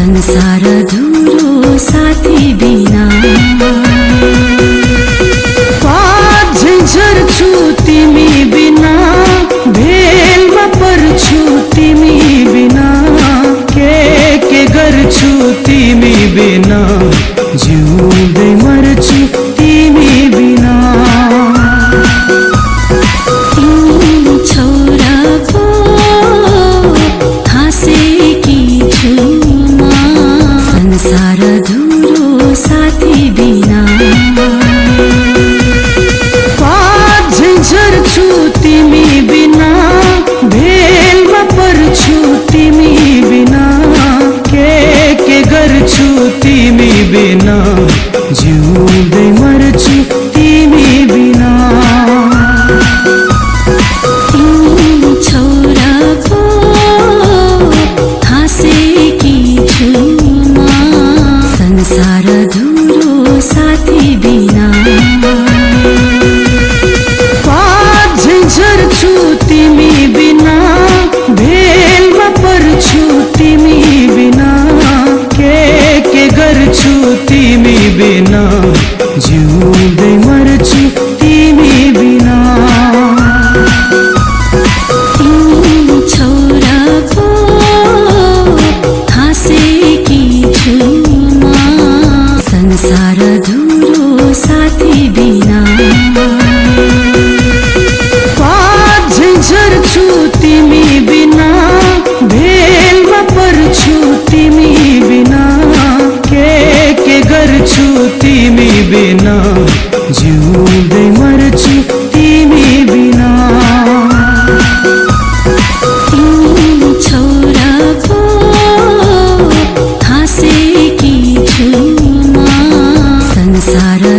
संसार धुरो साथी बिना झर्छु तिमी बिना भेलमा पर्छु तिमी बिना के गर्छु तिमी बिना जिउँदै मर्छु तिमी बिना तिमी छोराको हाँसेकी छु म संसार धुरो साथी बिना झर्छु तिमी बिना भेलमा पर्छु तिमी बिना के गर्छु तिमी बिना जिउँदै मर्छु तिमी बिना तिमी छोराको हाँसेकी छु म संसार धुरो साथी बिना झर्छु तिमी बिना भेलमा पर्छु तिमी बिना के गर्छु तिमी बिना जिउँदै मर्छु तिमी बिना तिमी छोराको हाँसेकी छु म संसार धुरो साथी बिना झर्छु तिमी बिना भेलमा पर्छु तिमी बिना के गर्छु तिमी बिना जिउँदै मर्छु तिमी बिना तिमी छोराको हाँसेकी छु म संसार